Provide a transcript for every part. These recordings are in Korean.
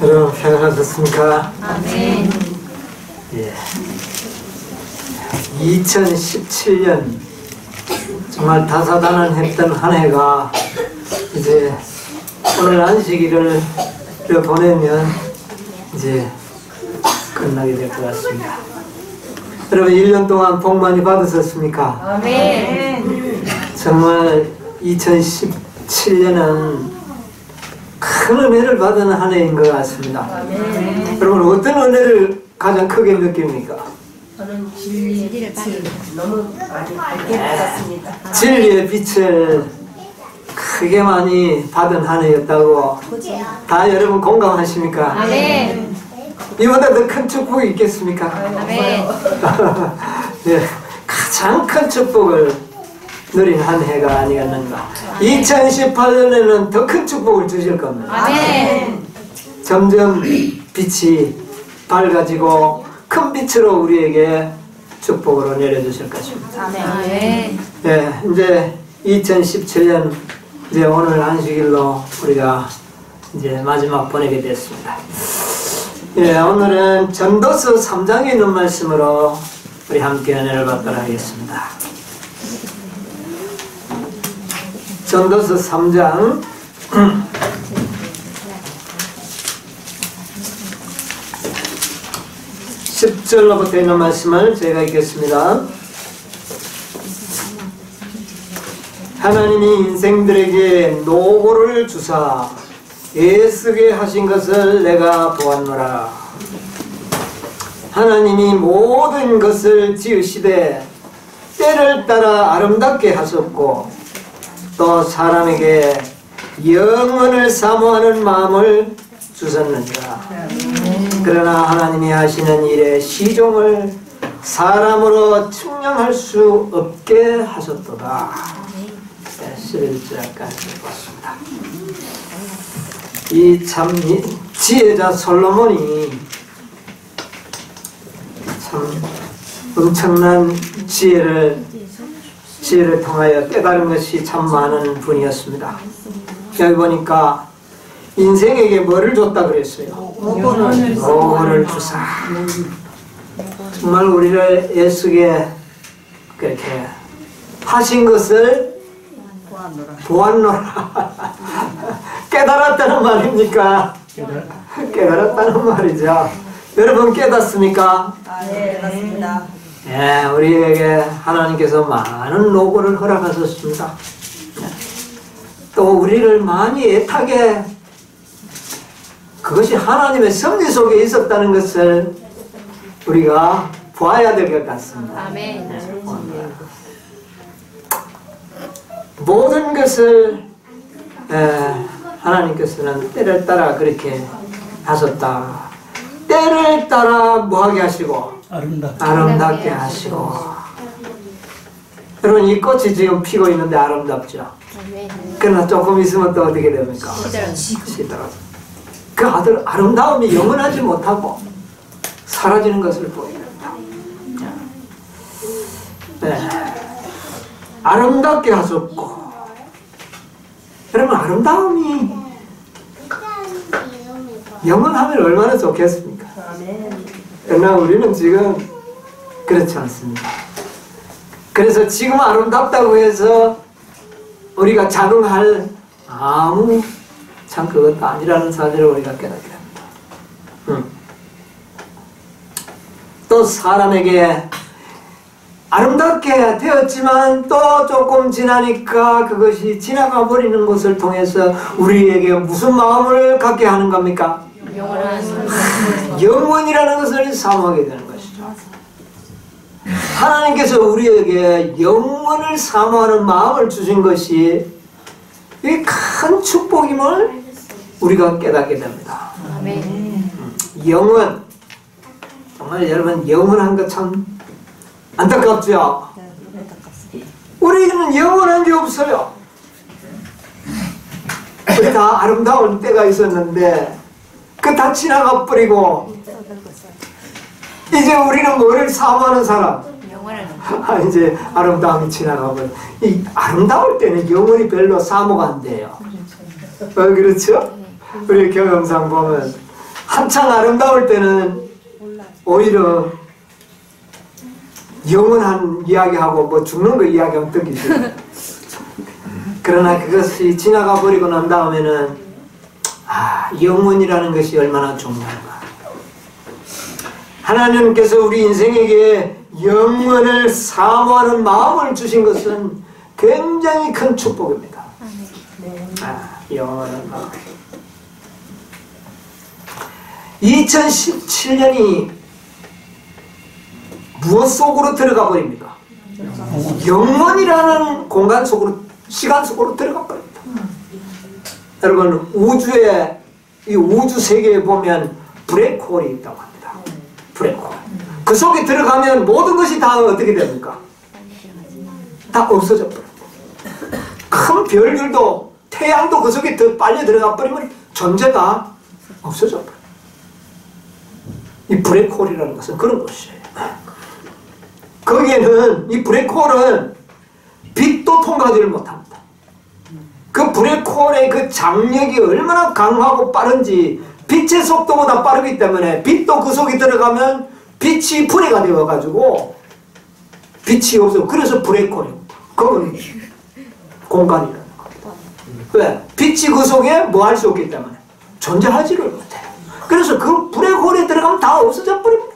여러분 평안하셨습니까? 아멘. 예. 2017년 정말 다사다난했던 한 해가 이제 오늘 안식일을 보내면 이제 끝나게 될 것 같습니다. 여러분 1년 동안 복 많이 받으셨습니까? 아멘. 정말 2017년은 큰 은혜를 받은 한 해인 것 같습니다. 아멘. 여러분 어떤 은혜를 가장 크게 느낍니까? 저는 진리의 빛을 너무 많이 밝게 받았습니다. 진리의 빛을 크게 많이 받은 한 해였다고 다 여러분 공감하십니까? 아멘. 이보다 더 큰 축복이 있겠습니까? 아멘. 네, 가장 큰 축복을 누린 한 해가 아니었는가. 2018년에는 더 큰 축복을 주실 겁니다. 아멘. 점점 빛이 밝아지고 큰 빛으로 우리에게 축복으로 내려주실 것입니다. 아멘. 네, 이제 2017년 이제 오늘 안식일로 우리가 이제 마지막 보내게 됐습니다. 예, 오늘은 전도서 3장에 있는 말씀으로 우리 함께 은혜를 받도록 하겠습니다. 전도서 3장 10절로부터 있는 말씀을 제가 읽겠습니다. 하나님이 인생들에게 노고를 주사 애쓰게 하신 것을 내가 보았노라. 하나님이 모든 것을 지으시되 때를 따라 아름답게 하셨고 또 사람에게 영원을 사모하는 마음을 주셨느니라. 그러나 하나님이 하시는 일의 시종을 사람으로 측량할 수 없게 하셨도다. 11절까지 봤습니다. 이 참 지혜자 솔로몬이 참 엄청난 지혜를 통하여 깨달은 것이 참 많은 분이었습니다. 여기 보니까 인생에게 뭐를 줬다 그랬어요? 노고를 주사. 정말 우리를 애쓰게 그렇게 하신 것을 보았노라. 깨달았다는 말입니까? 깨달았다는 말이죠. 여러분 깨닫습니까? 네, 깨닫습니다. 예, 우리에게 하나님께서 많은 노고를 허락하셨습니다. 또 우리를 많이 애타게 그것이 하나님의 섭리 속에 있었다는 것을 우리가 보아야 될 것 같습니다. 아멘. 모든 것을 하나님께서는 때를 따라 그렇게 하셨다. 때를 따라 뭐하게 하시고 아름답게 하시고. 여러분 이 꽃이 지금 피고 있는데 아름답죠? 그러나 조금 있으면 또 어떻게 됩니까? 시들어져. 그 아름다움이 영원하지 못하고 사라지는 것을 보입니다. 네. 아름답게 하셨고. 여러분 아름다움이 영원하면 얼마나 좋겠습니까? 그러나 우리는 지금 그렇지 않습니다. 그래서 지금 아름답다고 해서 우리가 자긍할 아무 참 그것도 아니라는 사실을 우리가 깨닫게 됩니다. 또 사람에게 아름답게 되었지만 또 조금 지나니까 그것이 지나가 버리는 것을 통해서 우리에게 무슨 마음을 갖게 하는 겁니까? 영원이라는 것을 사모하게 되는 것이죠. 하나님께서 우리에게 영원을 사모하는 마음을 주신 것이 이 큰 축복임을 우리가 깨닫게 됩니다. 영원, 정말 여러분 영원한 것 참 안타깝죠? 우리는 영원한 게 없어요. 우리 다 아름다운 때가 있었는데 그 다 지나가 버리고 이제 우리는 뭐를 사모하는 사람? 이제 아름다움이 지나가 버려. 이 아름다울 때는 영원히 별로 사모가 안 돼요. 그렇죠? 우리 경험상 보면 한창 아름다울 때는 오히려 영원한 이야기하고 뭐 죽는 거 이야기하면 뜯기죠. 그러나 그것이 지나가 버리고 난 다음에는 영원이라는 것이 얼마나 중요한가. 하나님께서 우리 인생에게 영원을 사모하는 마음을 주신 것은 굉장히 큰 축복입니다. 영원한 마음. 2017년이 무엇 속으로 들어가 버립니까? 영원이라는 공간 속으로, 시간 속으로 들어가 버립니다. 여러분, 우주에, 이 우주 세계에 보면 블랙홀이 있다고 합니다. 블랙홀. 그 속에 들어가면 모든 것이 다 어떻게 됩니까? 다 없어져 버립니다. 큰 별들도, 태양도 그 속에 더 빨리 들어가 버리면 존재가 없어져 버려요. 이 블랙홀이라는 것은 그런 것이에요. 거기에는, 이 블랙홀은 빛도 통과하지를 못합니다. 그 블랙홀의 그 장력이 얼마나 강하고 빠른지, 빛의 속도보다 빠르기 때문에 빛도 그 속에 들어가면 빛이 분해가 되어가지고 빛이 없어요. 그래서 블랙홀입니다. 그건 공간이라는 겁니다. 왜? 빛이 그 속에 뭐 할 수 없기 때문에 존재하지를 못해요. 그래서 그 블랙홀에 들어가면 다 없어져 버립니다.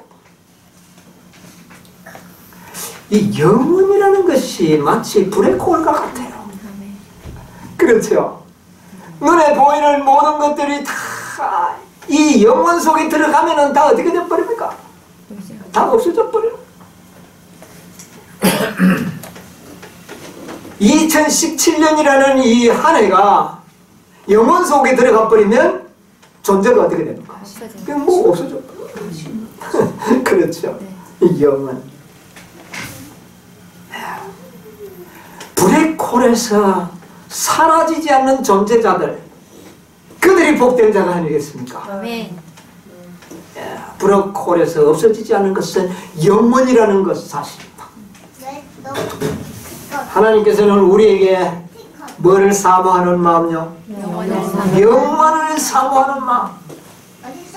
이 영혼이라는 것이 마치 블랙홀과 같아요. 그렇죠? 눈에 보이는 모든 것들이 다 이 영혼 속에 들어가면은 다 어떻게 돼버립니까? 다 없어져 버려요. 2017년이라는 이 한 해가 영혼 속에 들어가 버리면 존재가 어떻게 됩니까? 그냥 뭐 없어져 버려요. 그렇죠? 이 영혼. 블랙홀에서 사라지지 않는 존재자들, 그들이 복된 자가 아니겠습니까? 블랙홀에서 없어지지 않는 것은 영원이라는 것 사실입니다. 하나님께서는 우리에게 뭐를 사모하는 마음요? 영원을 사모하는 마음.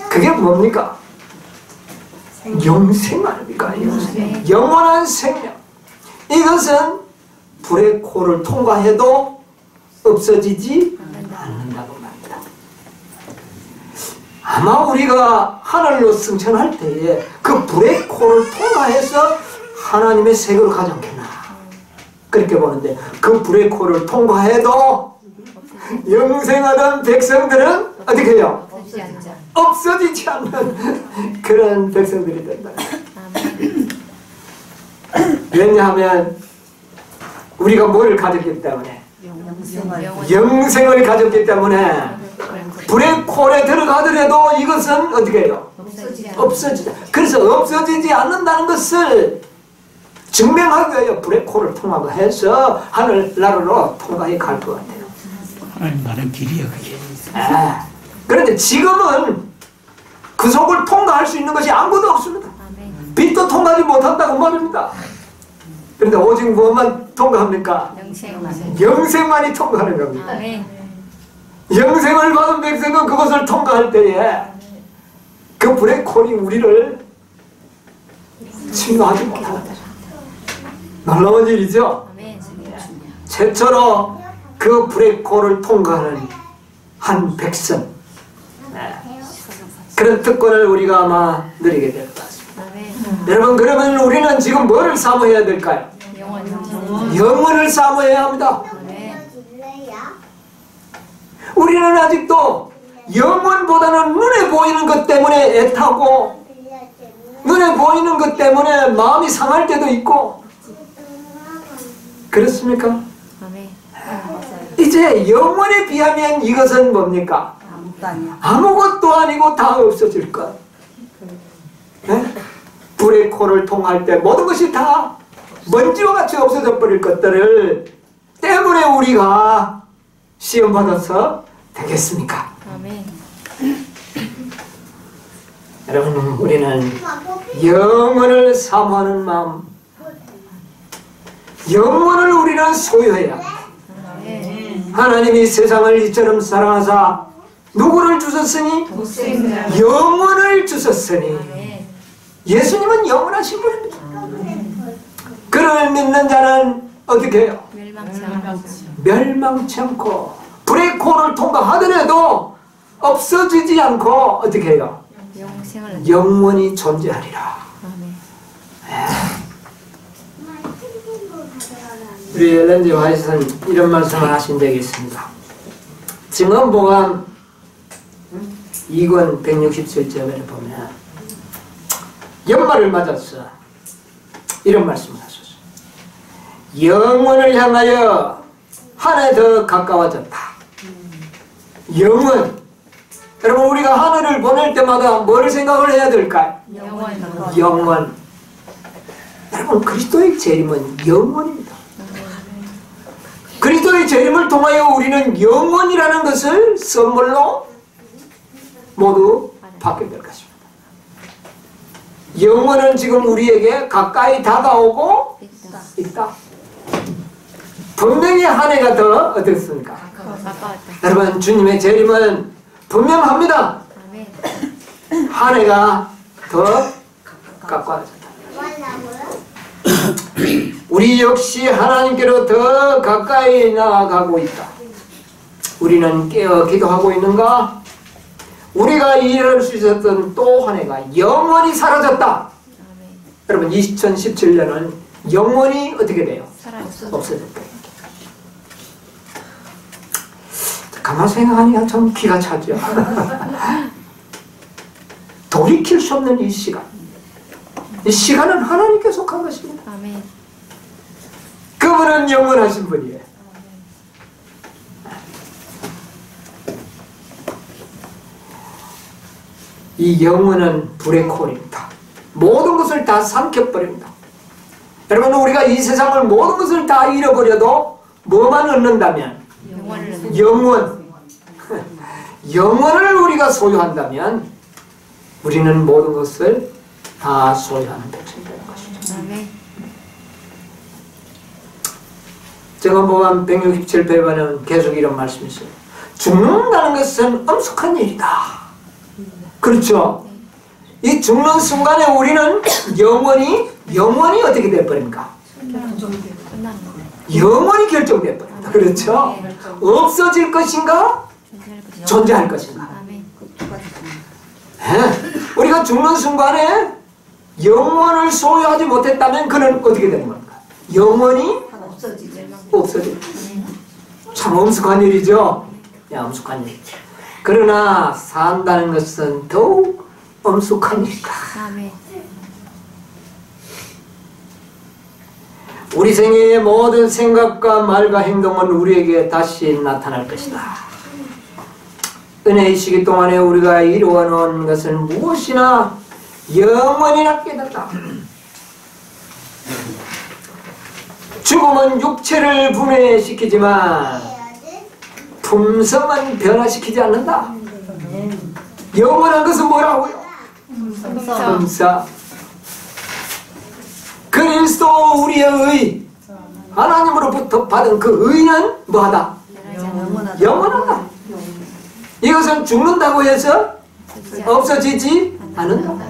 그게 뭡니까? 영생 아닙니까? 영생. 영원한 생명. 이것은 블랙홀을 통과해도 없어지지 않는다고 말합니다. 아마 우리가 하늘로 승천할 때에 그 블랙홀을 통과해서 하나님의 세계로 가지 않겠나, 그렇게 보는데, 그 블랙홀을 통과해도 영생하던 백성들은 어떻게 해요? 없어지지 않는 그런 백성들이 된다. 왜냐하면 우리가 뭘 가졌기 때문에, 영생을 가졌기 때문에 블랙홀에 들어가더라도 이것은 어떻게 해요? 없어지자. 그래서 없어지지 않는다는 것을 증명하기 위하여 블랙홀을 통과해서 하늘나라로 통과해 갈 것 같아요. 하나님 말은 길이야, 그게. 그런데 지금은 그 속을 통과할 수 있는 것이 아무것도 없습니다. 빛도 통과하지 못한다고 말입니다. 그런데 오직 무엇만 통과합니까? 영생만이 통과하는 겁니다. 영생을 받은 백성은 그것을 통과할 때에 그 블랙홀이 우리를 침노하지 못합니다. 놀라운 일이죠? 최초로 그 블랙홀을 통과하는 한 백성, 그런 특권을 우리가 아마 누리게 될 것 같습니다. 여러분, 그러면 우리는 지금 뭐를 사모해야 될까요? 영원을 사모해야 합니다. 우리는 아직도 영원보다는 눈에 보이는 것 때문에 애타고, 눈에 보이는 것 때문에 마음이 상할 때도 있고, 그렇습니까? 이제 영원에 비하면 이것은 뭡니까? 아무것도 아니고 다 없어질 것. 네? 블랙홀을 통할 때 모든 것이 다 먼지와 같이 없어져 버릴 것들을 때문에 우리가 시험받아서 되겠습니까? 여러분, 우리는 영원을 사모하는 마음, 영원을 우리는 소유해야 합니다. 하나님이 세상을 이처럼 사랑하사 누구를 주셨으니? 독생자. 영원을 주셨으니. 아멘. 예수님은 영원하신 분입니다. 그를 믿는 자는 어떻게 해요? 멸망치 않고 멸망치 않고 불의 코를 통과하더라도 없어지지 않고 어떻게 해요? 영생을 영원히 존재하리라. 아멘. 우리 엘렌 G. 화이트는 이런 말씀을 하신 적이 있습니다. 증언보감 2권 167쪽에 보면 연말을 맞았어 이런 말씀을 하셨어요. 영원을 향하여 하늘에 더 가까워졌다. 영원. 여러분 우리가 하늘을 보낼 때마다 뭘 생각을 해야 될까요? 영원. 영원. 여러분 그리스도의 재림은 영원입니다. 그리스도의 재림을 통하여 우리는 영원이라는 것을 선물로 모두 받게 될 것입니다. 영원은 지금 우리에게 가까이 다가오고 있다. 분명히 한 해가 더 어떻습니까? 가까웠다. 여러분 주님의 재림은 분명합니다. 아멘. 한 해가 더 가까워졌다. 우리 역시 하나님께로 더 가까이 나아가고 있다. 우리는 깨어 기도하고 있는가? 우리가 이룰 수 있었던 또 한 해가 영원히 사라졌다. 아멘. 여러분 2017년은 영원히 어떻게 돼요? 살아있어. 없어질 거예요. 가만 생각하니까 좀 기가 차죠. 돌이킬 수 없는 이 시간. 이 시간은 하나님께 속한 것입니다. 아멘. 그분은 영원하신 분이에요. 이 영혼은 불의 콜입니다. 모든 것을 다 삼켜버립니다. 여러분 우리가 이 세상을 모든 것을 다 잃어버려도 뭐만 얻는다면 영원을 영원. 영원을 우리가 소유한다면 우리는 모든 것을 다 소유하는 백성이 되는 것이죠. 아멘. 증언보감 167페이지는 계속 이런 말씀이 있어요. 죽는다는 것은 엄숙한 일이다. 그렇죠? 이 죽는 순간에 우리는 영원히 어떻게 돼버립니까? 끝나는 거. 영원히 결정돼 버립니다. 그렇죠? 없어질 것인가? 존재할 것인가? 아멘. 우리가 죽는 순간에 영원을 소유하지 못했다면 그는 어떻게 되는 겁니까? 영원히 없어질 참 엄숙한 일이죠. 엄숙한 일. 그러나 산다는 것은 더욱 엄숙한 일이다. 아멘. 우리 생애의 모든 생각과 말과 행동은 우리에게 다시 나타날 것이다. 은혜의 시기 동안에 우리가 이루어놓은 것은 무엇이나 영원히나 깨닫다. 죽음은 육체를 분해시키지만 품성은 변화시키지 않는다. 영원한 것은 뭐라고요? 품성. 그리스도 우리의 의, 하나님으로부터 받은 그 의는 뭐하다? 영원하다. 이것은 죽는다고 해서 없어지지 않는다.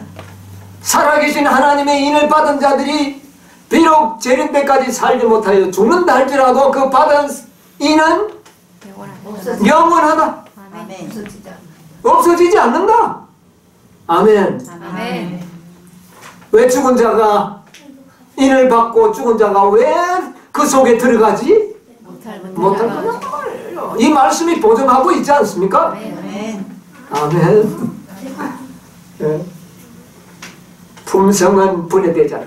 살아계신 하나님의 인을 받은 자들이 비록 재림 때까지 살지 못하여 죽는다 할지라도 그 받은 인은 영원하다. 아멘. 없어지지 않는다. 아멘. 아멘. 왜 죽은 자가 인을 받고 죽은 자가 왜 그 속에 들어가지? 못할 거냐? 이 말씀이 보증하고 있지 않습니까? 아멘. 네. 품성은 분해되지 않아.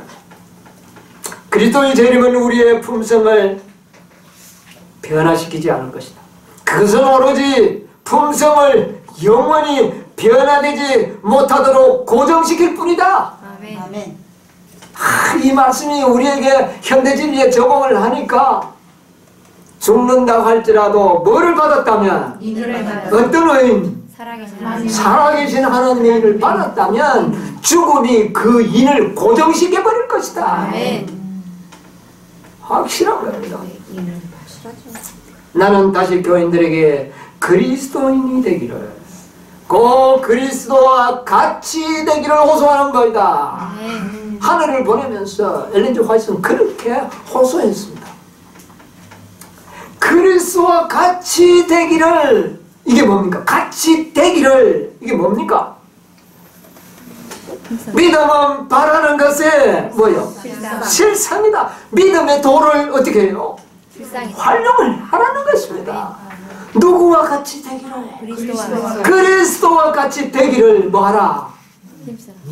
그리스도의 재림은 우리의 품성을 변화시키지 않을 것이다. 그것은 오로지 품성을 영원히 변화되지 못하도록 고정시킬 뿐이다. 아멘. 이 말씀이 우리에게 현대진리에 적용을 하니까 죽는다고 할지라도 뭐를 받았다면 어떤 의인? 살아계신 하나님의 인을 받았다면 죽음이 그 인을 고정시켜버릴 것이다. 아멘. 확실한 겁니다. 나는 다시 교인들에게 그리스도인이 되기를 그 그리스도와 같이 되기를 호소하는 거이다. 하늘을 보내면서 엘렌 G 화이트는 그렇게 호소했습니다. 그리스도와 같이 되기를, 이게 뭡니까? 같이 되기를, 이게 뭡니까? 믿음은 바라는 것에 뭐요? 실상이다. 믿음의 도를 어떻게 해요? 활용을 하라는 것입니다. 누구와 같이 되기를? 그리스도와 같이 되기를 뭐하라?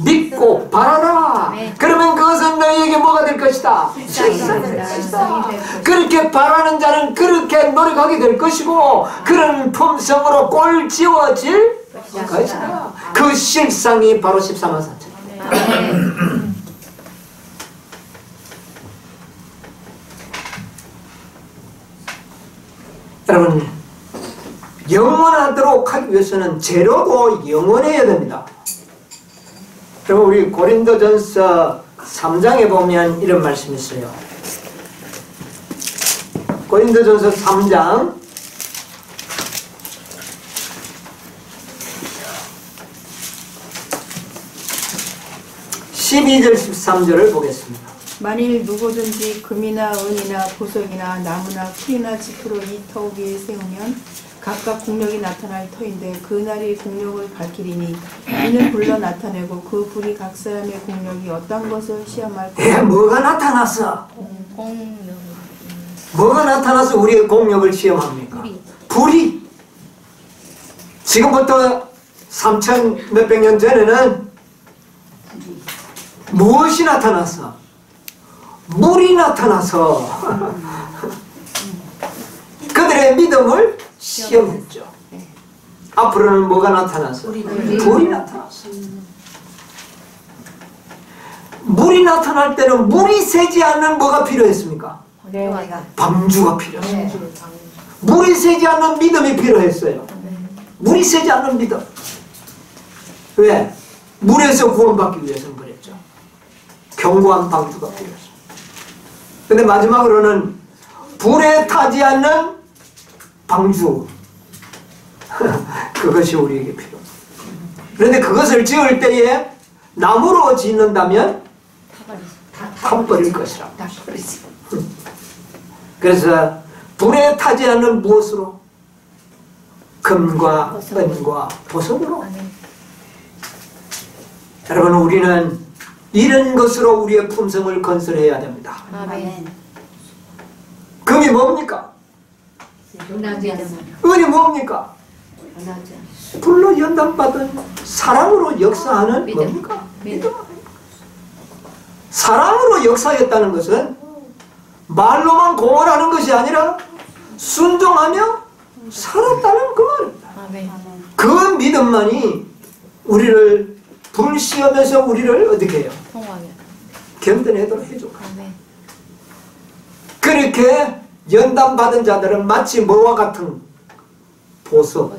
믿고 바라라. 그러면 그것은 너희에게 뭐가 될 것이다? 실상이 될 것이다. 그렇게 바라는 자는 그렇게 노력하게 될 것이고 그런 품성으로 꼴지워질 것이다. 그 실상이 바로 14만 4천. 여러분, 영원하도록 하기 위해서는 재료도 영원해야 됩니다. 여러분, 우리 고린도전서 3장에 보면 이런 말씀이 있어요. 고린도전서 3장 12절 13절을 보겠습니다. 만일 누구든지 금이나 은이나 보석이나 나무나 풀이나 지프로 이 터 위에 세우면 각각 국력이 나타날 터인데 그 날이 국력을 밝히리니 이는 불러 나타내고 그 불이 각 사람의 국력이 어떤 것을 시험할 것이다. 뭐가 나타났어? 뭐가 나타나서 우리의 공력을 시험합니까? 불이. 지금부터 3천 몇백 년 전에는 무엇이 나타났어? 물이 나타나서 그들의 믿음을 시험했죠. 앞으로는 뭐가 나타났어? 불이 나타났어. 물이 나타날 때는 물이 새지 않는 뭐가 필요했습니까? 방주가 필요했어요. 물이 새지 않는 믿음이 필요했어요. 물이 새지 않는 믿음. 왜? 물에서 구원받기 위해서는 그랬죠. 견고한 방주가 필요했어요. 근데 마지막으로는 불에 타지 않는 방주. 그것이 우리에게 필요합니다. 그런데 그것을 지을 때에 나무로 짓는다면 타버릴 것이라. 그래서 불에 타지 않는 무엇으로? 금과 은과 보석으로. 여러분, 우리는 이런 것으로 우리의 품성을 건설해야 됩니다. 아멘. 금이 뭡니까? 은이 뭡니까? 불로 연단받은 사랑으로 역사하는 뭡니까? 믿음. 사랑으로 역사했다는 것은 말로만 공언하는 것이 아니라 순종하며 살았다는 그 말입니다. 아멘. 그 믿음만이 우리를 불시험에서 우리를 어떻게 해요? 견뎌내도록 해줘. 아멘. 그렇게 연단받은 자들은 마치 뭐와 같은 보석.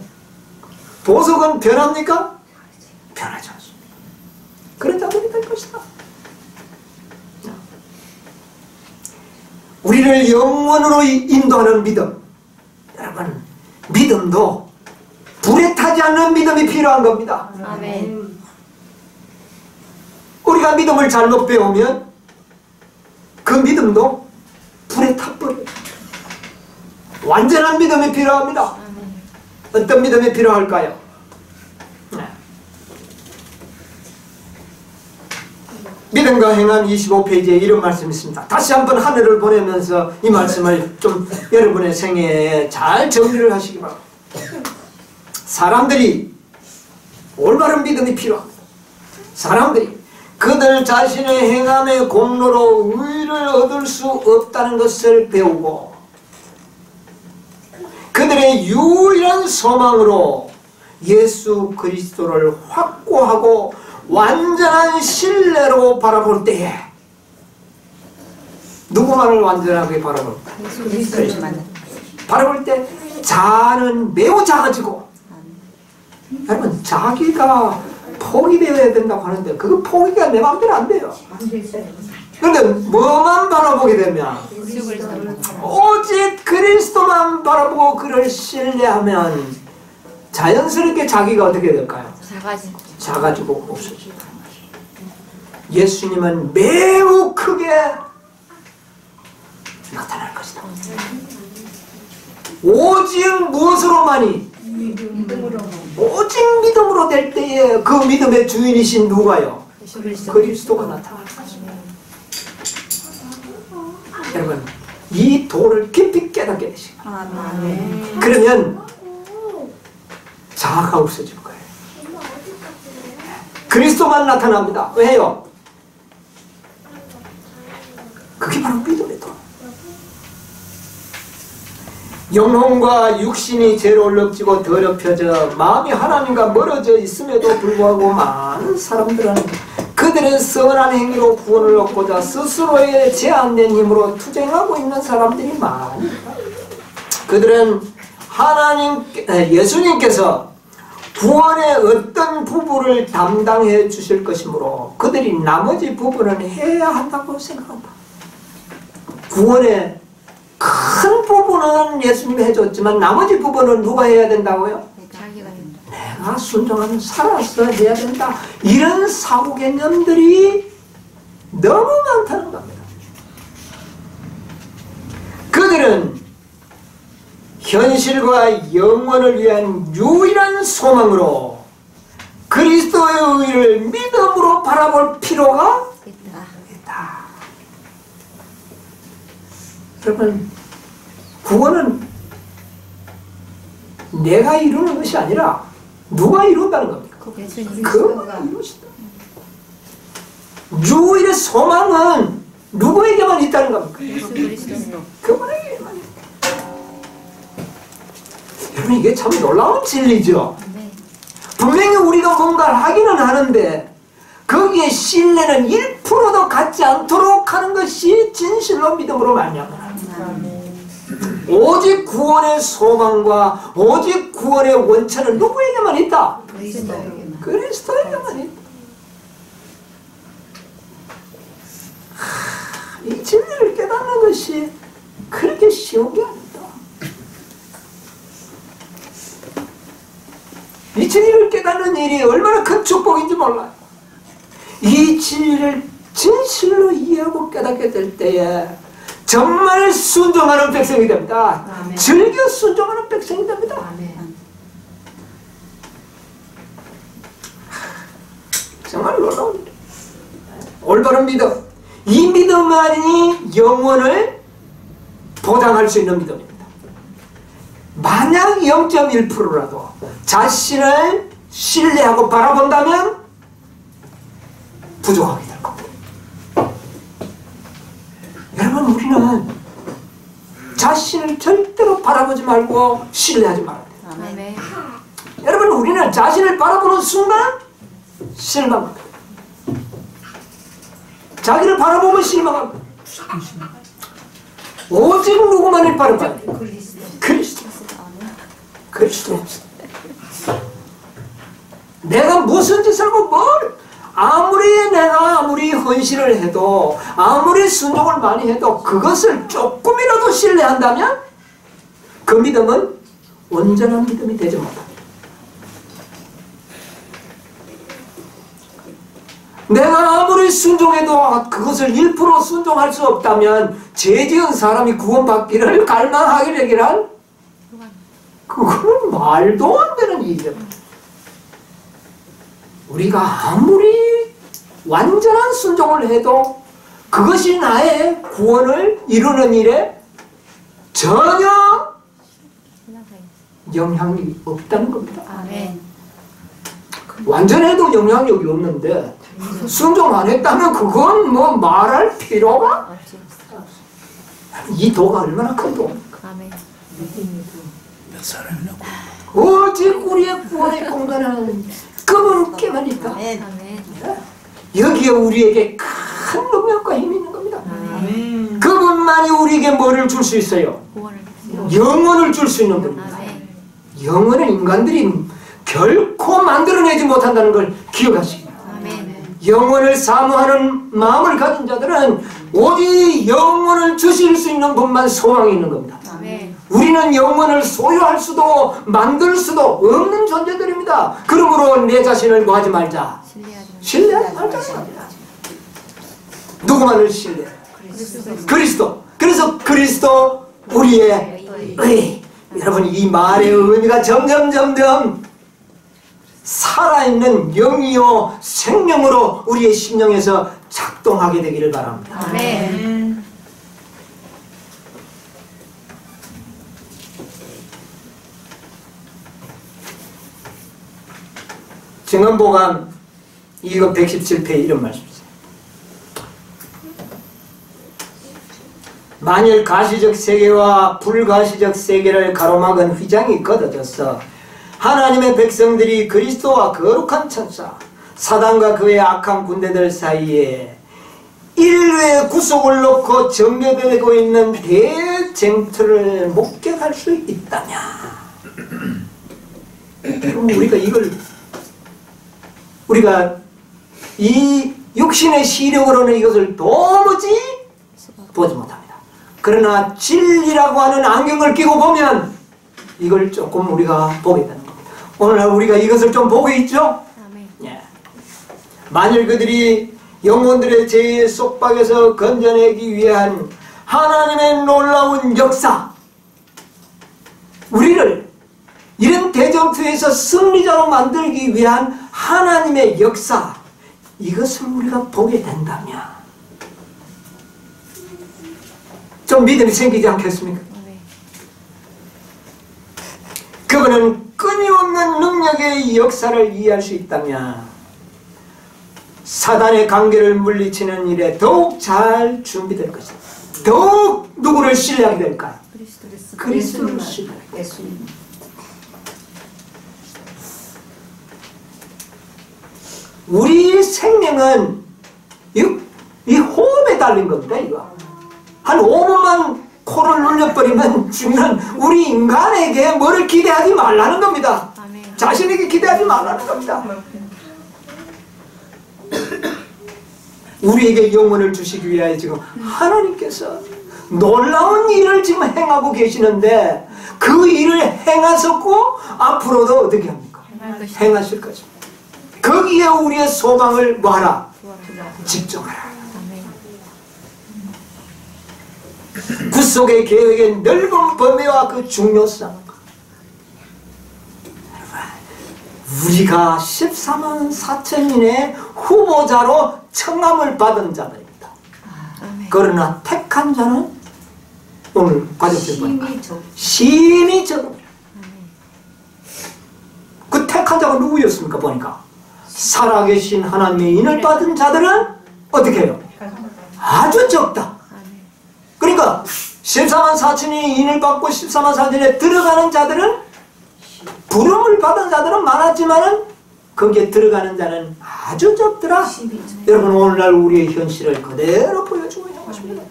보석은 변합니까? 변하지 않습니다. 그런 자들이 될 것이다. 우리를 영원으로 인도하는 믿음. 여러분, 믿음도 불에 타지 않는 믿음이 필요한 겁니다. 아멘. 우리가 믿음을 잘못 배우면 그 믿음도 불에 타버려요. 완전한 믿음이 필요합니다. 어떤 믿음이 필요할까요? 믿음과 행함 25페이지에 이런 말씀이 있습니다. 다시 한번 하늘을 보내면서 이 말씀을 좀 여러분의 생애에 잘 정리를 하시기 바랍니다. 사람들이 올바른 믿음이 필요합니다. 사람들이 그들 자신의 행함의 공로로 의를 얻을 수 없다는 것을 배우고 그들의 유일한 소망으로 예수 그리스도를 확고하고 완전한 신뢰로 바라볼 때에 누구만을 완전하게 바라볼까? 바라볼 때 자아는 매우 작아지고 여러분 자기가 포기되어야 된다고 하는데 그거 포기가 내 마음대로 안 돼요. 그런데 뭐만 바라보게 되면 오직 그리스도만 바라보고 그를 신뢰하면 자연스럽게 자기가 어떻게 될까요? 작아지고 없어지고. 예수님은 매우 크게 나타날 것이다. 오직 무엇으로만이? 오직 믿음으로 될 때에 그 믿음의 주인이신 누가요? 그리스도가 나타날 것입니다. 여러분, 이 도를 깊이 깨닫게 되시고, 그러면 자아가 없어질 거예요. 그리스도만 나타납니다. 왜요? 그게 바로 믿음의 도. 영혼과 육신이 죄로 얼룩지고 더럽혀져 마음이 하나님과 멀어져 있음에도 불구하고 많은 사람들은 그들은 선한 행위로 구원을 얻고자 스스로의 제한된 힘으로 투쟁하고 있는 사람들이 많습니다. 그들은 예수님께서 구원의 어떤 부분을 담당해 주실 것이므로 그들이 나머지 부분은 해야 한다고 생각한다. 구원의 큰 부분은 예수님이 해줬지만 나머지 부분은 누가 해야 된다고요? 내가 순종하면 살아서 해야 된다. 이런 사고 개념들이 너무 많다는 겁니다. 그들은 현실과 영원을 위한 유일한 소망으로 그리스도의 의를 믿음으로 바라볼 필요가 있다. 여러분, 구원은 내가 이루는 것이 아니라 누가 이룬다는 겁니까? 그가 이루시다. 유일의 소망은 누구에게만 있다는 겁니까? 그분에게만 있다. 여러분, 이게 참 놀라운 진리죠. 분명히 우리가 뭔가를 하기는 하는데 거기에 신뢰는 1%도 갖지 않도록 하는 것이 진실로 믿음으로 말미암아. 오직 구원의 소망과 오직 구원의 원천은 누구에게만 있다? 그리스도에게만 있다. 이 진리를 깨닫는 것이 그렇게 쉬운 게 아니다. 이 진리를 깨닫는 일이 얼마나 큰 축복인지 몰라요. 이 진리를 진실로 이해하고 깨닫게 될 때에 정말 순종하는 백성이 됩니다. 아멘. 즐겨 순종하는 백성이 됩니다. 아멘. 정말 놀라운 일. 올바른 믿음. 이 믿음만이 영혼을 보장할 수 있는 믿음입니다. 만약 0.1%라도 자신을 신뢰하고 바라본다면 부족하게 될 겁니다. 여러분, 우리는 자신을 절대로 바라보지 말고 신뢰하지 말아야 돼요. 아멘. 여러분, 우리는 자신을 바라보는 순간 실망합니다. 자기를 바라보면 실망합니다. 오직 누구만을 바라봐야 돼요? 그리스도. 그리스도. 내가 무슨 짓을 하고 아무리 헌신을 해도 아무리 순종을 많이 해도 그것을 조금이라도 신뢰한다면 그 믿음은 온전한 믿음이 되지 못합니다. 내가 아무리 순종해도 그것을 1% 순종할 수 없다면 죄 지은 사람이 구원받기를 갈망하기란 그거는 말도 안 되는 일입니다. 우리가 아무리 완전한 순종을 해도 그것이 나의 구원을 이루는 일에 전혀 영향이 없다는 겁니다. 아멘. 완전해도 영향력이 없는데 순종 안 했다면 그건 뭐 말할 필요가 없어요. 이 도가 얼마나 큰 도입니까? 아멘. 몇 사람이나 오직 우리의 구원의 공간은 그분께만 있다. 아멘. 여기에 우리에게 큰 능력과 힘이 있는 겁니다. 아멘. 그분만이 우리에게 뭐를 줄 수 있어요? 영혼을 줄 수 있는 겁니다. 아멘. 영혼은 인간들이 결코 만들어내지 못한다는 걸 기억하시기 바랍니다. 영혼을 사모하는 마음을 가진 자들은 오직 영혼을 주실 수 있는 분만 소망이 있는 겁니다. 아멘. 우리는 영혼을 소유할 수도 만들 수도 없는 존재들입니다. 그러므로 내 자신을 뭐하지 말자. 신뢰하지 말자. 누구만을 신뢰해? 그리스도. 그래서 그리스도 우리의 의. 여러분, 이 말의 의미가 점점 살아있는 영이요 생명으로 우리의 심령에서 작동하게 되기를 바랍니다. 아멘. 증언보감 이거 117페이지 이런 말씀이세요. 만일 가시적 세계와 불가시적 세계를 가로막은 휘장이 걷어져서 하나님의 백성들이 그리스도와 거룩한 천사, 사단과 그의 악한 군대들 사이에 인류의 구속을 놓고 전개되고 있는 대쟁투를 목격할 수 있다냐. 우리가 이 육신의 시력으로는 이것을 도무지 보지 못합니다. 그러나 진리라고 하는 안경을 끼고 보면 이걸 조금 우리가 보게 되는 겁니다. 오늘날 우리가 이것을 좀 보고 있죠? 예. 만일 그들이 영혼들의 죄의 속박에서 건져내기 위한 하나님의 놀라운 역사, 우리를 이런 대전투에서 승리자로 만들기 위한 하나님의 역사, 이것을 우리가 보게 된다면 좀 믿음이 생기지 않겠습니까? 그분은 끊임없는 능력의 역사를 이해할 수 있다면 사단의 관계를 물리치는 일에 더욱 잘 준비될 것입니다. 더욱 누구를 신뢰하게 될까요? 그리스도를 신뢰하게 됐습니다. 우리의 생명은 이 호흡에 달린 겁니다. 이거 한 5분만 코를 눌려버리면 죽는 우리 인간에게 뭐를 기대하지 말라는 겁니다. 자신에게 기대하지 말라는 겁니다. 우리에게 영혼을 주시기 위하여 지금 하나님께서 놀라운 일을 지금 행하고 계시는데 그 일을 행하셨고 앞으로도 어떻게 합니까? 행하실 것입니다. 거기에 우리의 소망을 뭐하라? 집중하라. 구속의 계획의 넓은 범위와 그 중요성, 우리가 14만 4천인의 후보자로 청함을 받은 자들입니다. 그러나 택한 자는 오늘 가족들 보니까 심히 적습니다. 그 택한 자가 누구였습니까? 보니까 살아계신 하나님의 인을 받은 자들은 어떻게 해요? 아주 적다. 그러니까 14만 4천이 인을 받고 14만 4천에 들어가는 자들은, 부름을 받은 자들은 많았지만은 거기에 들어가는 자는 아주 적더라. 여러분, 오늘날 우리의 현실을 그대로 보여주고 있는 것입니다.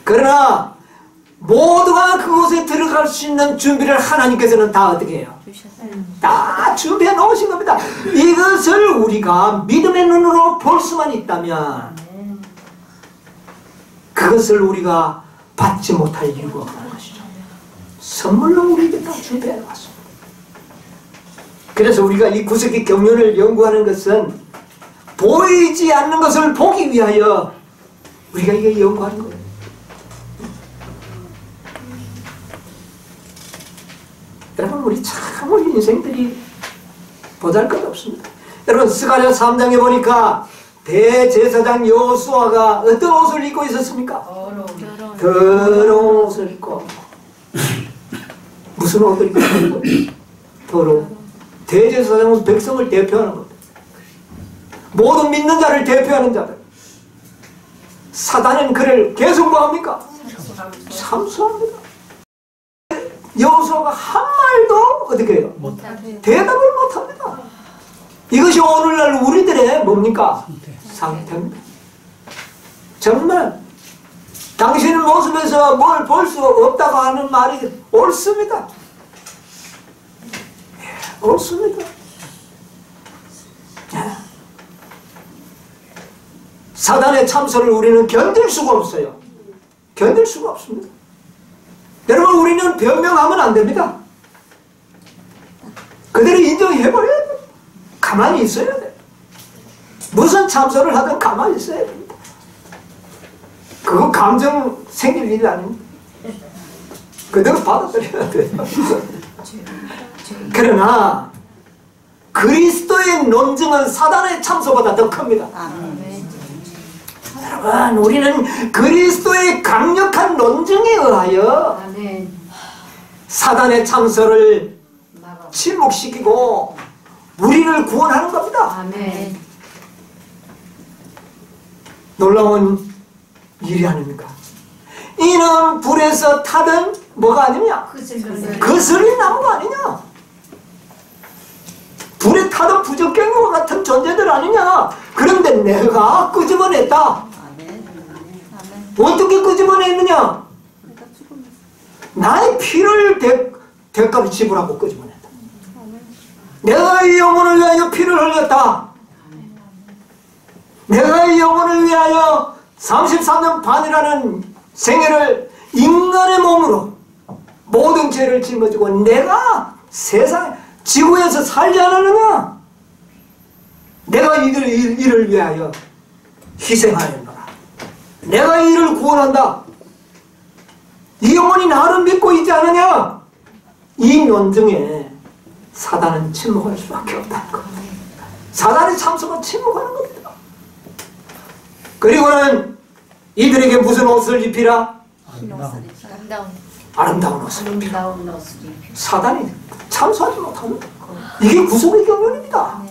그러나 모두가 그곳에 들어갈 수 있는 준비를 하나님께서는 다 어떻게 해요? 다 준비해 놓으신 겁니다. 이것을 우리가 믿음의 눈으로 볼 수만 있다면 그것을 우리가 받지 못할 이유가 없는 것이죠. 선물로 우리에게 다 준비해 놨습니다. 그래서 우리가 이 구속의 경륜을 연구하는 것은 보이지 않는 것을 보기 위하여 우리가 이게 연구하는 거예요. 여러분, 우리 인생들이 보잘것없습니다. 여러분, 스가랴 3장에 보니까 대제사장 여호수아가 어떤 옷을 입고 있었습니까? 더러운 옷을 입고. 무슨 옷을 입고 있었어요? 더러운. 대제사장은 백성을 대표하는 겁니다. 모든 믿는 자를 대표하는 자들. 사단은 그를 계속 뭐합니까? 참수합니다. 여호수아가 한 말도 어떻게 해요? 대답을 못합니다. 이것이 오늘날 우리들의 뭡니까? 상태입니다. 정말 당신의 모습에서 뭘 볼 수 없다고 하는 말이 옳습니다. 옳습니다. 사단의 참소를 우리는 견딜 수가 없어요. 견딜 수가 없습니다. 여러분, 우리는 변명하면 안 됩니다. 그대로 인정해버려야 돼. 가만히 있어야 돼. 무슨 참소를 하든 가만히 있어야 됩니다. 그거 감정 생길 일이 아닙니다. 그대로 받아들여야 돼요. 그러나 그리스도의 논증은 사단의 참소보다 더 큽니다. 여러분, 우리는 그리스도의 강력한 논증에 의하여 사단의 참소를 침묵시키고 우리를 구원하는 겁니다. 놀라운 일이 아닙니까? 이는 불에서 타던 뭐가 아니냐? 거스린 나무가 아니냐? 불에 타던 부적경과 같은 존재들 아니냐? 그런데 내가 끄집어냈다. 어떻게 끄집어냈느냐? 나의 피를 대가로 지불하고 끄집어냈다. 내가 이 영혼을 위하여 피를 흘렸다. 내가 이 영혼을 위하여 33년 반이라는 생애를 인간의 몸으로 모든 죄를 짊어지고 내가 세상에 지구에서 살지 않았느냐? 내가 이를 위하여 희생하였노라. 내가 이를 구원한다. 이 영혼이 나를 믿고 있지 않느냐? 이 논증에 사단은 침묵할 수밖에 없다는 것. 사단의 참소가 침묵하는 겁니다. 그리고는 이들에게 무슨 옷을 입히라? 아름다운 옷을 입히라. 사단이 참소하지 못하는 이게 구속의 경륜입니다.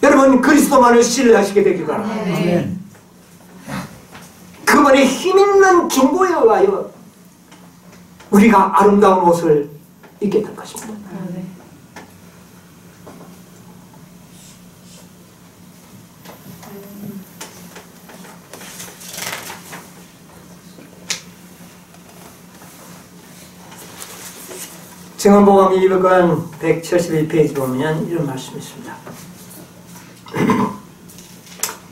여러분, 그리스도만을 신뢰하시게 되길 바랍니다. 그분의 힘있는 중보에 의하여 우리가 아름다운 옷을 입게 될 것입니다. 증언복음 200권 171페이지 보면 이런 말씀이 있습니다.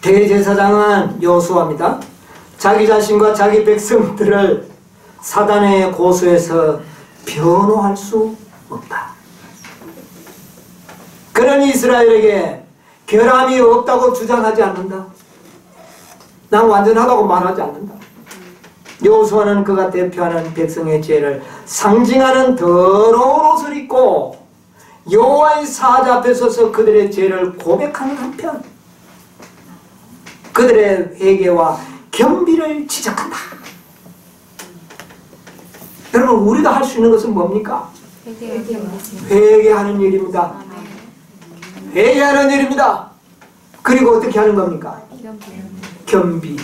대제사장은 여호수아입니다. 자기 자신과 자기 백성들을 사단의 고소에서 변호할 수 없다. 그는 이스라엘에게 결함이 없다고 주장하지 않는다. 난 완전하다고 말하지 않는다. 여호수아는 그가 대표하는 백성의 죄를 상징하는 더러운 옷을 입고 여호와의 사자 앞에 서서 그들의 죄를 고백하는 한편 그들의 회개와 겸비를 지적한다. 여러분, 우리가 할 수 있는 것은 뭡니까? 회개하는 일입니다. 회개하는 일입니다. 그리고 어떻게 하는 겁니까? 겸비,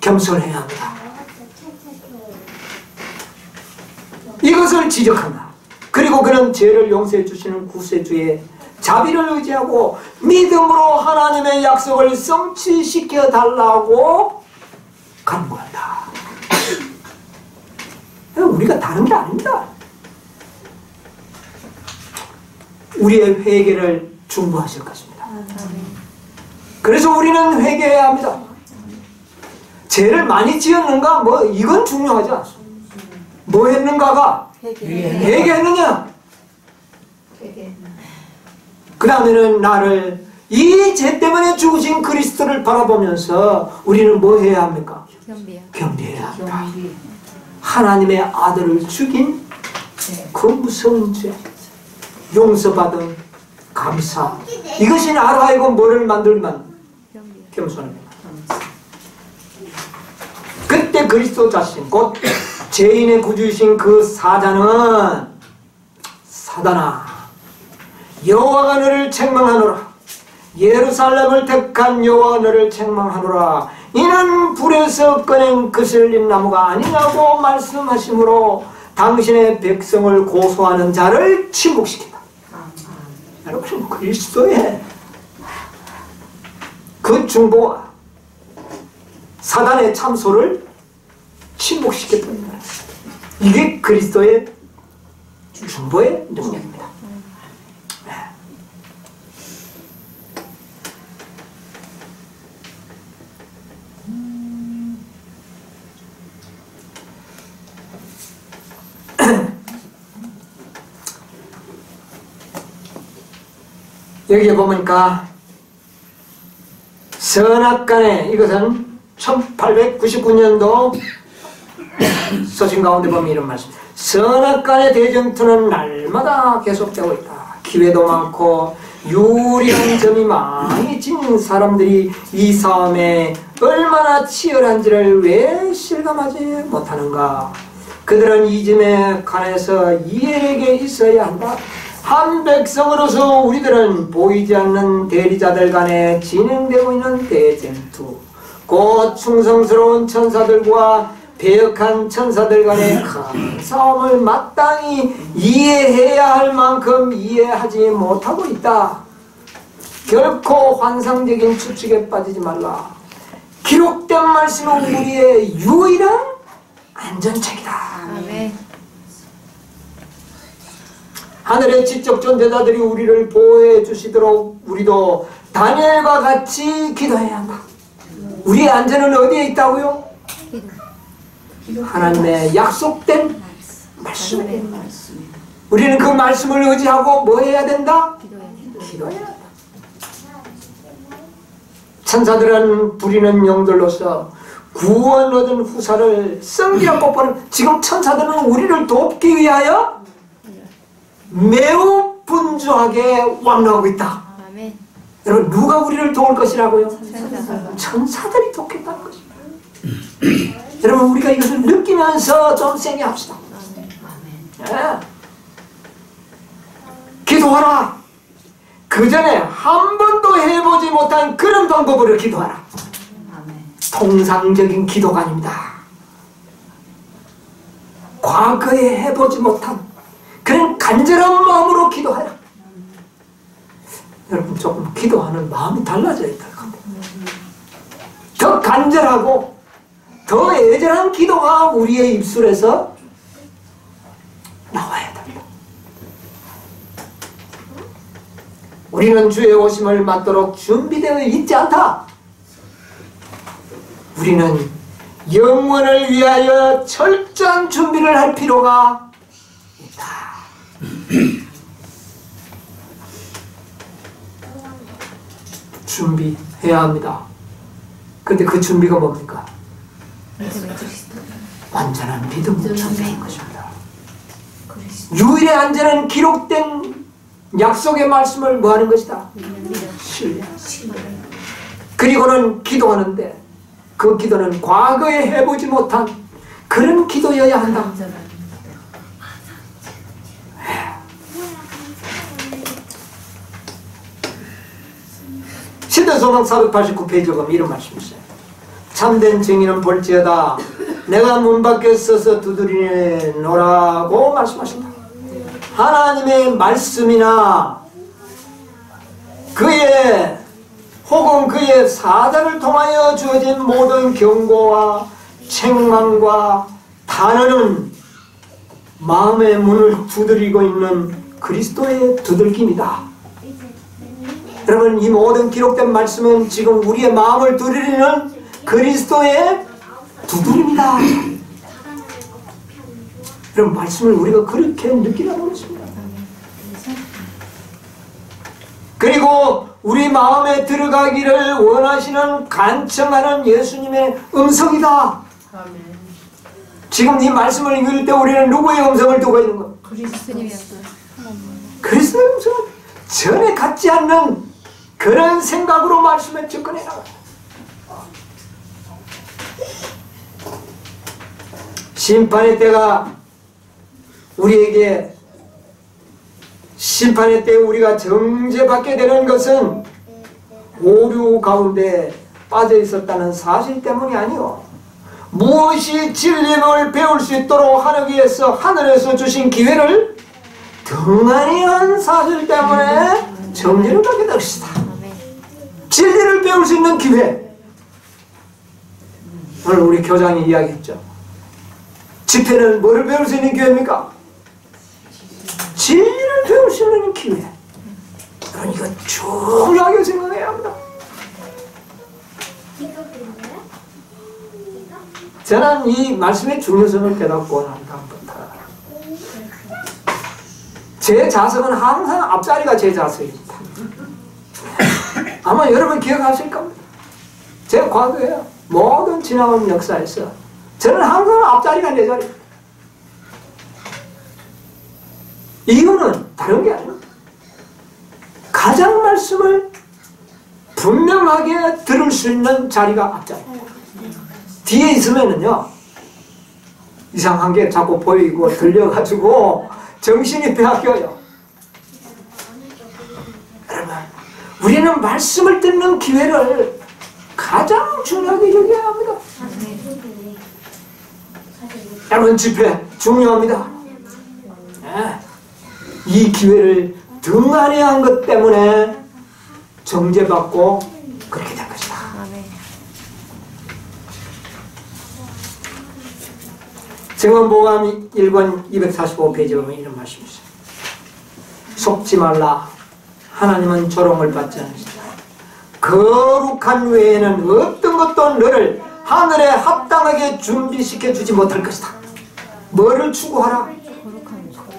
겸손해야 합니다. 이것을 지적한다. 그리고 그는 죄를 용서해 주시는 구세주의 자비를 의지하고 믿음으로 하나님의 약속을 성취시켜 달라고 간구한다. 우리가 다른 게 아닙니다. 우리의 회개를 중보하실 것입니다. 그래서 우리는 회개해야 합니다. 죄를 많이 지었는가? 뭐 이건 중요하지 않습니다. 뭐 했는가가 회개했느냐? 그 다음에는 나를 이 죄 때문에 죽으신 그리스도를 바라보면서 우리는 뭐 해야 합니까? 겸비해야 합니다. 하나님의 아들을 죽인 그 무서운 죄, 용서받은 감사, 이것이 나로 하여금 뭐를 만들만? 겸손합니다. 그때 그리스도 자신, 곧 죄인의 구주이신 그 사자는 사단아, 여호와가 너를 책망하노라. 예루살렘을 택한 여호와가 너를 책망하노라. 이는 불에서 꺼낸 거슬린 나무가 아니냐고 말씀하시므로 당신의 백성을 고소하는 자를 침묵시킨다. 여러분, 그리스도의 그 중보가 사단의 참소를 침묵시켰던 거예요. 이게 그리스도의 중보의 능력입니다. 여기에 보니까 선악간에, 이것은 1899년도 서신 가운데 보면 이런 말씀. 선악간의 대전투는 날마다 계속되고 있다. 기회도 많고 유리한 점이 많이 지닌 사람들이 이 싸움에 얼마나 치열한지를 왜 실감하지 못하는가. 그들은 이 점에 관해서 이해력이 있어야 한다. 한 백성으로서 우리들은 보이지 않는 대리자들 간에 진행되고 있는 대전투, 곧 충성스러운 천사들과 배역한 천사들 간의 큰 싸움을 마땅히 이해해야 할 만큼 이해하지 못하고 있다. 결코 환상적인 추측에 빠지지 말라. 기록된 말씀은 우리의 유일한 안전책이다. 아멘. 하늘의 지적 존재자들이 우리를 보호해 주시도록 우리도 다니엘과 같이 기도해야 한다. 우리의 안전은 어디에 있다고요? 하나님의 약속된 말씀에. 우리는 그 말씀을 의지하고 뭐 해야 된다? 기도해야 된다. 천사들은 부리는 영들로서 구원 얻은 후사를 성기라고 보는, 지금 천사들은 우리를 돕기 위하여 매우 분주하게 왕래하고 있다. 아멘. 여러분, 누가 우리를 도울 것이라고요? 천사들. 천사들이 돕겠다는 것입니다. 여러분, 우리가 이것을 느끼면서 좀 세게 합시다. 예. 기도하라. 그 전에 한 번도 해보지 못한 그런 방법으로 기도하라. 통상적인 기도가 아닙니다. 과거에 해보지 못한 그런 간절한 마음으로 기도하라. 여러분, 조금 기도하는 마음이 달라져야 있다. 더 간절하고 더 애절한 기도가 우리의 입술에서 나와야 됩니다. 우리는 주의 오심을 맞도록 준비되어 있지 않다. 우리는 영원을 위하여 철저한 준비를 할 필요가 있다. 준비해야 합니다. 그런데 그 준비가 뭡니까? 완전한 믿음을 준비하는 것입니다. 유일의 안전은 기록된 약속의 말씀을 뭐하는 것이다? 신뢰하는. 그리고는 기도하는데 그 기도는 과거에 해보지 못한 그런 기도여야 한다. 시대소망 489페이지에 보면 이런 말씀이 있어요. 참된 증인은 볼지어다 내가 문 밖에 서서 두드리노라고 말씀하신다. 하나님의 말씀이나 그의 혹은 그의 사자를 통하여 주어진 모든 경고와 책망과 단어는 마음의 문을 두드리고 있는 그리스도의 두들김이다. 여러분, 이 모든 기록된 말씀은 지금 우리의 마음을 두드리는 그리스도의 두드림이다. 여러분, 말씀을 우리가 그렇게 느끼라고 했습니다. 그리고 우리 마음에 들어가기를 원하시는 간청하는 예수님의 음성이다. 지금 이 말씀을 읽을 때 우리는 누구의 음성을 두고 있는 것? 그리스도의 그리스도의 음성은 전에 갖지 않는 그런 생각으로 말씀에 접근해 나가요. 심판의 때가 우리에게 심판의 때 우리가 정죄받게 되는 것은 오류 가운데 빠져 있었다는 사실 때문이 아니요, 무엇이 진리를 배울 수 있도록 하기 위해서 하늘에서 주신 기회를 등한히 한 사실 때문에 정죄를 받게 될 것이다. 진리를 배울 수 있는 기회. 오늘 우리 교장이 이야기했죠. 집회는 뭐를 배울 수 있는 기회입니까? 진리를 배울 수 있는 기회. 여러분, 이거 중요하게 생각해야 합니다. 저는 이 말씀의 중요성을 깨닫고 난 다음부터 제 자석은 항상 앞자리가 제 자석입니다. 아마 여러분 기억하실 겁니다. 제 과거에 모든 지나온 역사에서 저는 항상 앞자리가 내 자리. 이유는 다른 게 아니에요. 가장 말씀을 분명하게 들을 수 있는 자리가 앞자리. 뒤에 있으면은요, 이상한 게 자꾸 보이고 들려가지고 정신이 빼앗겨요. 여러분, 우리는 말씀을 듣는 기회를 가장 중요하게 여겨야 합니다. 여러분, 집회 중요합니다. 네. 이 기회를 등한히한 것 때문에 정죄받고 그렇게 된 것이다. 증언보감 1권 245페이지에 보면 이런 말씀이 있어요. 속지 말라. 하나님은 조롱을 받지 않으시다. 거룩한 외에는 어떤 것도 너를 하늘에 합당하게 준비시켜 주지 못할 것이다. 뭐를 추구하라?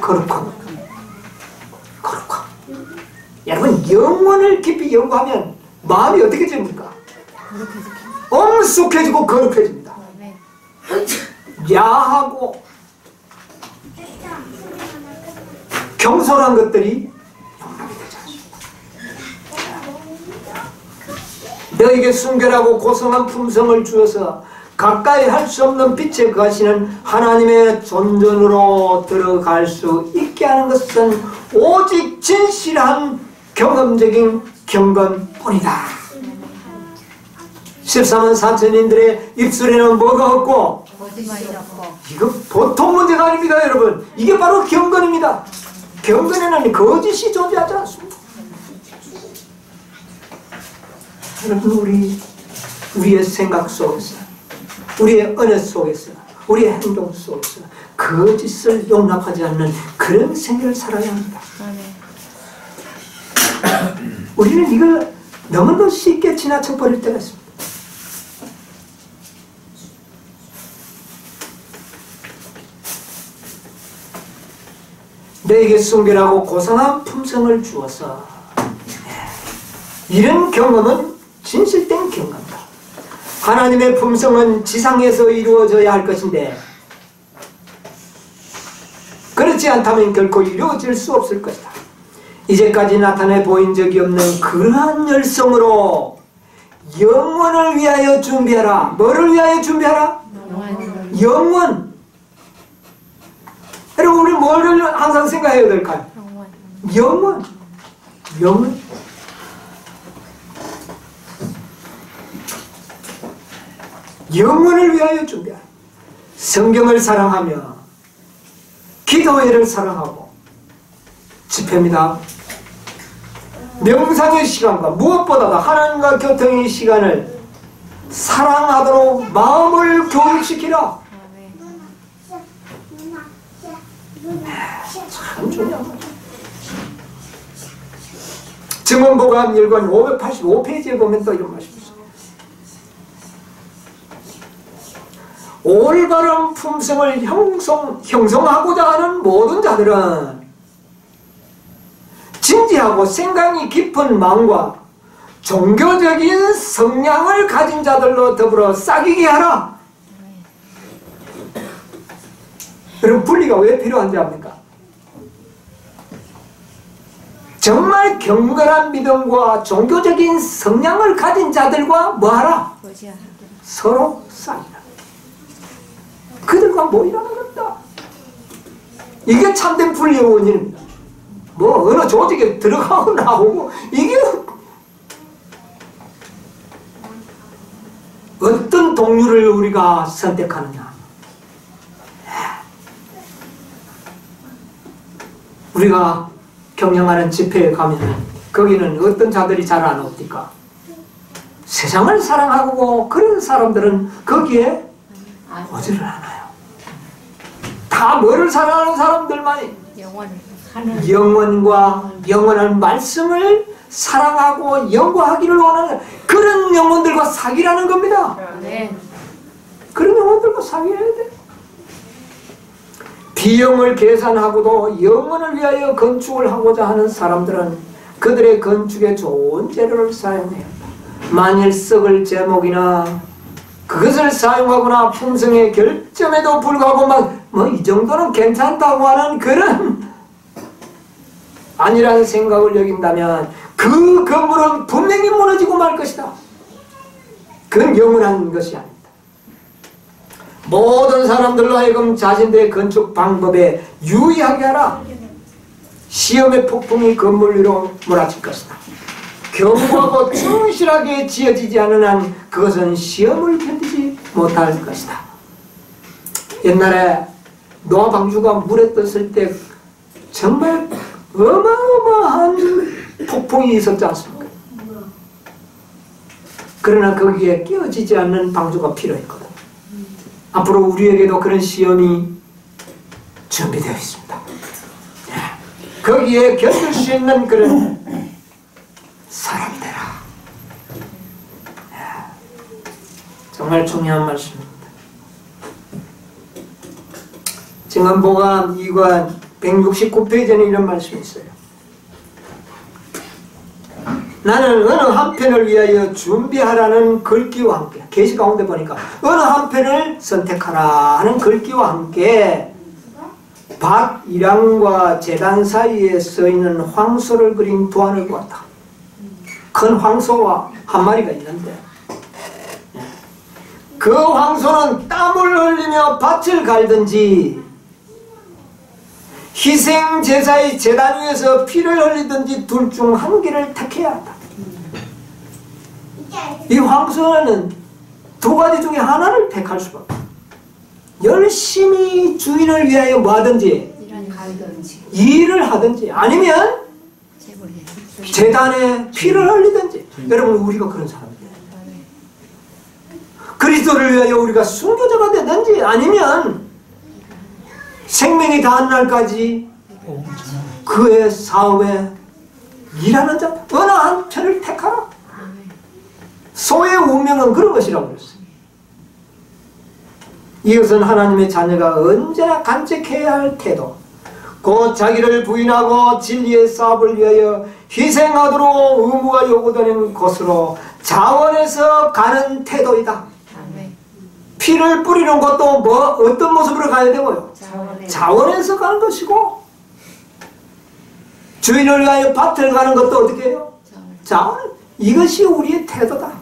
거룩함. 거룩함. 여러분, 영혼을 깊이 연구하면 마음이 어떻게 됩니까? 엄숙해지고 거룩해집니다. 야하고 경솔한 것들이 용납이 되지 않습니다. 너에게 순결하고 고성한 품성을 주어서 가까이 할 수 없는 빛에 거하시는 하나님의 존전으로 들어갈 수 있게 하는 것은 오직 진실한 경험적인 경건뿐이다. 14만 4천인들의 입술에는 뭐가 없고? 거짓말이 없고. 이거 보통 문제가 아닙니다, 여러분. 이게 바로 경건입니다. 경건에는 거짓이 존재하지 않습니다. 여러분, 우리의 생각 속에서, 우리의 은혜 속에서, 우리의 행동 속에서 거짓을 용납하지 않는 그런 생애를 살아야 합니다. 우리는 이걸 너무도 쉽게 지나쳐 버릴 때가 있습니다. 너에게 순결하고 고상한 품성을 주어서, 이런 경험은 진실된 경험이다. 하나님의 품성은 지상에서 이루어져야 할 것인데 그렇지 않다면 결코 이루어질 수 없을 것이다. 이제까지 나타내 보인 적이 없는 그러한 열성으로 영원을 위하여 준비하라. 뭐를 위하여 준비하라? 영원. 여러분, 우리 뭐를 항상 생각해야 될까요? 영원. 영원. 영원을 위하여 준비하라. 성경을 사랑하며 기도회를 사랑하고 집회입니다. 명상의 시간과 무엇보다도 하나님과 교통의 시간을 사랑하도록 마음을 교육시키라. 참 중요한 거죠. 증언보감 1권 585페이지에 보면 또 이런 말씀이 있어요. 올바른 품성을 형성하고자 하는 모든 자들은 진지하고 생각이 깊은 마음과 종교적인 성향을 가진 자들로 더불어 싸기게 하라. 여러분, 분리가 왜 필요한지 압니까? 정말 경건한 믿음과 종교적인 성향을 가진 자들과 뭐하라? 서로 싸이라. 그들과 모이라는 겁니다. 이게 참된 분리의 원인입니다. 뭐 어느 조직에 들어가고 나오고, 이게 어떤 동료를 우리가 선택하느냐. 우리가 경영하는 집회에 가면 거기는 어떤 자들이 잘 안 옵니까? 세상을 사랑하고 그런 사람들은 거기에 오지를 않아요. 다 뭐를 사랑하는 사람들만이 영원과 영원한 말씀을 사랑하고 연구하기를 원하는 그런 영혼들과 사귀라는 겁니다. 네. 그런 영혼들과 사귀어야 돼. 비용을 계산하고도 영혼을 위하여 건축을 하고자 하는 사람들은 그들의 건축에 좋은 재료를 사용해야 한다. 만일 썩을 제목이나 그것을 사용하거나 품성의 결점에도 불구하고 막 뭐 이 정도는 괜찮다고 하는 그런 아니라는 생각을 여긴다면 그 건물은 분명히 무너지고 말 것이다. 그건 영원한 것이 아닙니다. 모든 사람들로 하여금 자신들의 건축 방법에 유의하게 하라. 시험의 폭풍이 건물 위로 몰아칠 것이다. 견고하고 충실하게 지어지지 않은 한 그것은 시험을 견디지 못할 것이다. 옛날에 노아 방주가 물에 떴을 때 정말 어마어마한 폭풍이 있었지 않습니까? 그러나 거기에 끼어지지 않는 방주가 필요했거든. 앞으로 우리에게도 그런 시험이 준비되어 있습니다. 거기에 견딜 수 있는 그런 사람이 되라. 정말 중요한 말씀입니다. 증언보감 2관 169페이지에는 이런 말씀이 있어요. 나는 어느 한 편을 위하여 준비하라는 글귀와 함께, 계시 가운데 보니까 어느 한 편을 선택하라 하는 글귀와 함께 밭 이랑과 제단 사이에 써있는 황소를 그린图案을 보았다. 큰 황소와 한 마리가 있는데 그 황소는 땀을 흘리며 밭을 갈든지 희생 제사의 제단 위에서 피를 흘리든지 둘 중 한 개를 택해야 한다. 이 황소는 두 가지 중에 하나를 택할 수밖에 없다. 열심히 주인을 위하여 뭐 하든지 일을 하든지 아니면 제단에 피를 흘리든지. 여러분 우리가 그런 사람이에요. 그리스도를 위하여 우리가 순교자가 되든지 아니면 생명이 닿은 날까지 그의 사업에 일하는 자 어느 한 편을 택하라. 소의 운명은 그런 것이라고 그랬어요. 이것은 하나님의 자녀가 언제나 간직해야 할 태도, 곧 자기를 부인하고 진리의 사업을 위하여 희생하도록 의무가 요구되는 곳으로 자원해서 가는 태도이다. 피를 뿌리는 것도 뭐 어떤 모습으로 가야 되고요? 자원해서 가는 것이고, 주인을 위하여 밭을 가는 것도 어떻게 해요? 자원. 이것이 우리의 태도다.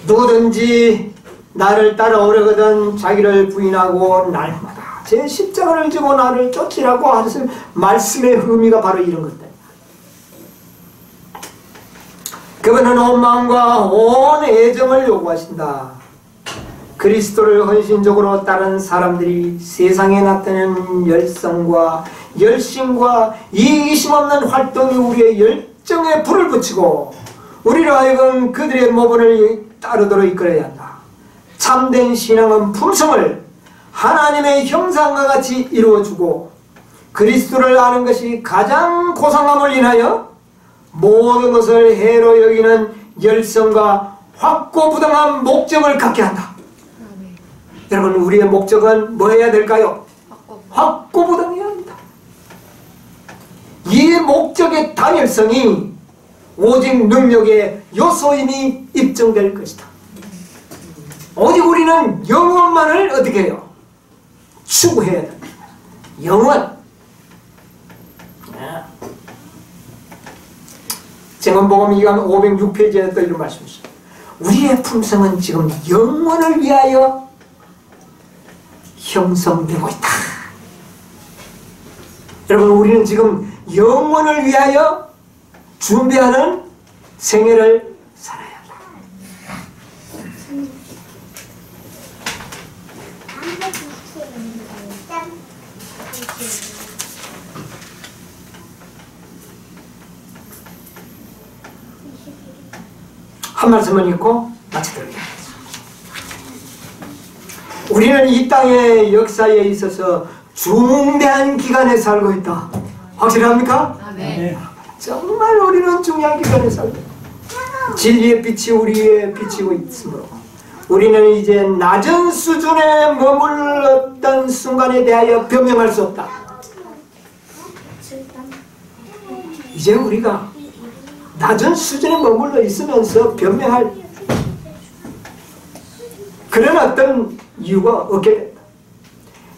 누구든지 나를 따라오려거든 자기를 부인하고 날마다 제 십자가를 지고 나를 쫓으라고 하는 말씀의 의미가 바로 이런 것들. 그분은 온 마음과 온 애정을 요구하신다. 그리스도를 헌신적으로 따른 사람들이 세상에 나타내는 열성과 열심과 이기심 없는 활동이 우리의 열정에 불을 붙이고 우리로 하여금 그들의 모범을 따르도록 이끌어야 한다. 참된 신앙은 품성을 하나님의 형상과 같이 이루어주고 그리스도를 아는 것이 가장 고상함을 인하여 모든 것을 해로 여기는 열성과 확고부당한 목적을 갖게 한다. 여러분 우리의 목적은 뭐 해야 될까요? 확고부당해야 합니다. 이 목적의 단열성이 오직 능력의 요소임이 입증될 것이다. 오직 우리는 영원만을 어떻게 해요? 추구해야 됩니다. 영원. 증언복음 2강 506페이지에 또 이런 말씀이 있어요. 우리의 품성은 지금 영원을 위하여 형성되고 있다. 여러분 우리는 지금 영원을 위하여 준비하는 생애를 살아야 한다. 한 말씀을 읽고 마치도록 하겠습니다. 우리는 이 땅의 역사에 있어서 중대한 기간에 살고 있다. 확실합니까? 네. 정말 우리는 중요한 기간에 살고 있다. 진리의 빛이 우리에 비치고 있으므로 우리는 이제 낮은 수준에 머물렀던 순간에 대하여 변명할 수 없다. 이제 우리가 낮은 수준에 머물러 있으면서 변명할 그런 어떤 이유가 없게 된다.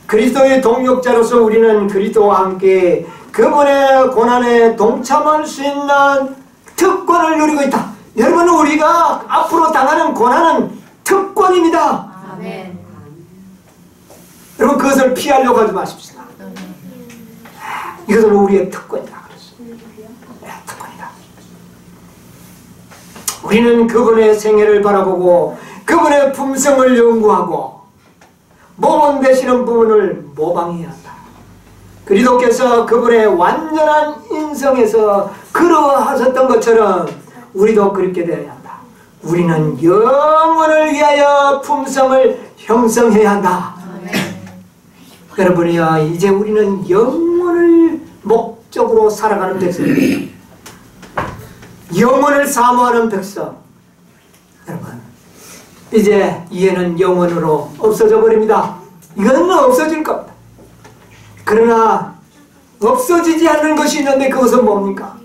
그리스도의 동역자로서 우리는 그리스도와 함께 그분의 고난에 동참할 수 있는 특권을 누리고 있다. 여러분, 우리가 앞으로 당하는 고난은 특권입니다. 아멘. 여러분, 그것을 피하려고 하지 마십시오. 이것은 우리의 특권이다. 특권이다. 우리는 그분의 생애를 바라보고 그분의 품성을 연구하고 모범 되시는 부분을 모방해야 한다. 그리스도께서 그분의 완전한 인성에서 그러하셨던 것처럼 우리도 그렇게 되어야 한다. 우리는 영혼을 위하여 품성을 형성해야 한다. 여러분이요, 이제 우리는 영혼을 목적으로 살아가는 백성입니다. 영혼을 사모하는 백성. 여러분, 이제 이해는 영혼으로 없어져 버립니다. 이건 없어질 겁니다. 그러나 없어지지 않는 것이 있는데 그것은 뭡니까?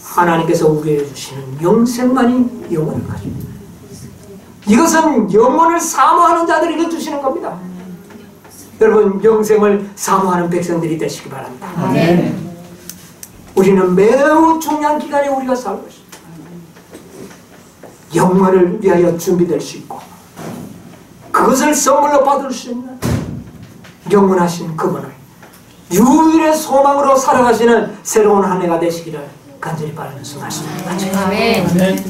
하나님께서 우리에게 주시는 영생만이 영혼을 가집니다. 이것은 영혼을 사모하는 자들에게 주시는 겁니다. 여러분, 영생을 사모하는 백성들이 되시기 바랍니다. 아멘. 우리는 매우 중요한 기간에 우리가 살고 있습니다. 영혼을 위하여 준비될 수 있고 그것을 선물로 받을 수 있는 영원하신 그분을 유일의 소망으로 살아가시는 새로운 한 해가 되시기를 간절히 바라면서 말씀드립니다. 아멘. 아멘.